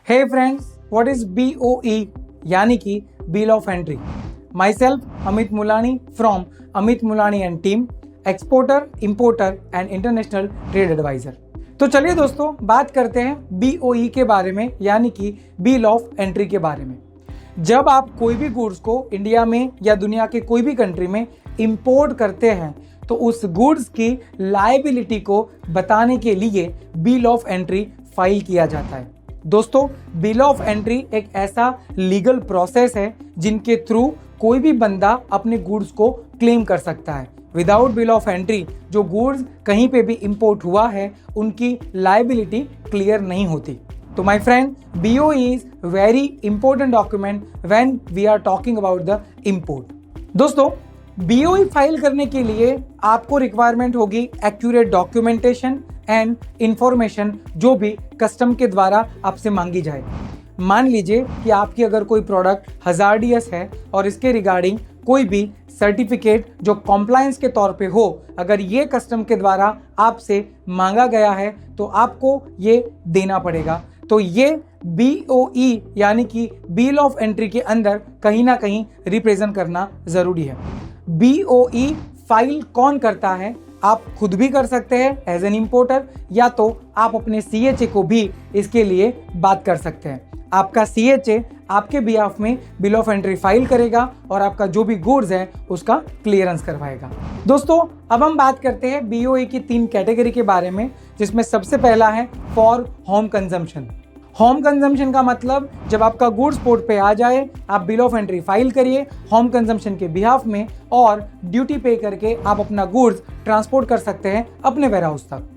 Hey friends, what is BOE यानी कि bill of entry. Myself Amit Mulani from Amit Mulani and team, exporter, importer and international trade adviser. तो चलिए दोस्तों, बात करते हैं BOE के बारे में यानी कि बिल ऑफ एंट्री के बारे में। जब आप कोई भी गुड्स को इंडिया में या दुनिया के कोई भी कंट्री में इंपोर्ट करते हैं तो उस गुड्स की लायबिलिटी को बताने के लिए बिल ऑफ एंट्री फाइल किया जाता है। दोस्तों, बिल ऑफ एंट्री एक ऐसा लीगल प्रोसेस है जिनके थ्रू कोई भी बंदा अपने गुड्स को क्लेम कर सकता है। विदाउट बिल ऑफ एंट्री जो गुड्स कहीं पे भी इंपोर्ट हुआ है उनकी लायबिलिटी क्लियर नहीं होती। तो my friend, BOE is very important document when we are talking about the import. दोस्तों, BOE फाइल करने के लिए आपको रिक्वायरमेंट होगी एक्यूरेट डॉक्यूमेंटेशन एंड इंफॉर्मेशन जो भी कस्टम के द्वारा आपसे मांगी जाए। मान लीजिए कि आपकी अगर कोई प्रोडक्ट हजार्डियस है और इसके रिगार्डिंग कोई भी सर्टिफिकेट जो कॉम्प्लायंस के तौर पे हो, अगर ये कस्टम के द्वारा आपसे मांगा गया है तो आपको ये देना पड़ेगा। तो ये BOE यानी कि बिल ऑफ एंट्री के अंदर कहीं ना कहीं रिप्रेजेंट करना जरूरी है। BOE फाइल कौन करता है? आप खुद भी कर सकते हैं एज एन इंपोर्टर, या तो आप अपने CHA को भी इसके लिए बात कर सकते हैं। आपका CHA आपके बिहाफ में बिल ऑफ एंट्री फाइल करेगा और आपका जो भी गुड्स है उसका क्लियरेंस करवाएगा। दोस्तों, अब हम बात करते हैं BOE की 3 कैटेगरी के बारे में, जिसमें सबसे पहला है for home consumption. Home consumption का मतलब जब आपका गुड्स पोर्ट पे आ जाए, आप बिल ऑफ एंट्री फाइल करिए होम कंजम्पशन के बिहाफ में और ड्यूटी पे करके आप अपना गुड्स ट्रांसपोर्ट कर सकते हैं अपने वेयरहाउस तक।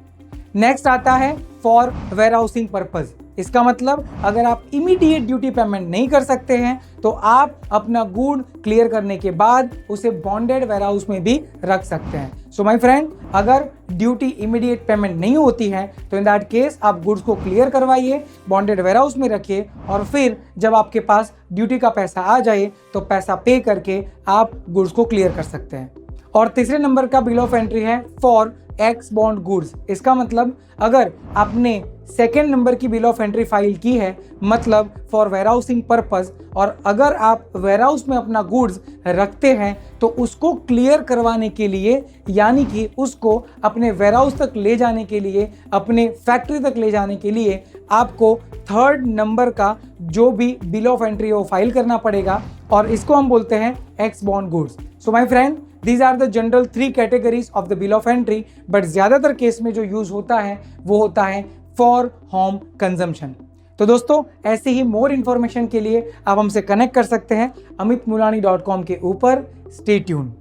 नेक्स्ट आता है फॉर वेयरहाउसिंग पर्पस। इसका मतलब अगर आप इमीडिएट ड्यूटी पेमेंट नहीं कर सकते हैं तो आप अपना गुड क्लियर करने के बाद उसे बॉन्डेड वेयरहाउस में भी रख सकते हैं। सो माय फ्रेंड, अगर ड्यूटी इमीडिएट पेमेंट नहीं होती है तो इन दैट केस आप गुड्स को क्लियर करवाइए, बॉन्डेड वेयरहाउस में रखिए और फिर जब आपके पास ड्यूटी का पैसा आ जाए तो पैसा पे करके आप गुड्स को क्लियर कर सकते हैं। और तीसरे नंबर का बिल ऑफ एंट्री है फॉर एक्स बॉन्ड गुड्स। इसका मतलब अगर आपने सेकेंड नंबर की बिल ऑफ एंट्री फाइल की है, मतलब फॉर वेयरहाउसिंग पर्पस, और अगर आप वेयरहाउस में अपना गुड्स रखते हैं तो उसको क्लियर करवाने के लिए यानी कि उसको अपने वेयरहाउस तक ले जाने के लिए, अपने फैक्ट्री तक ले जाने के लिए आपको थर्ड नंबर का जो भी बिल ऑफ एंट्री वो फाइल करना पड़ेगा और इसको हम बोलते हैं x bond goods. So my friend, These are the general 3 categories of the bill of entry, but ज़्यादातर केस में जो यूज होता है वो होता है फॉर होम कंजम्पशन। तो दोस्तों, ऐसे ही मोर इन्फॉर्मेशन के लिए आप हमसे कनेक्ट कर सकते हैं amitmulani.com के ऊपर। Stay tune.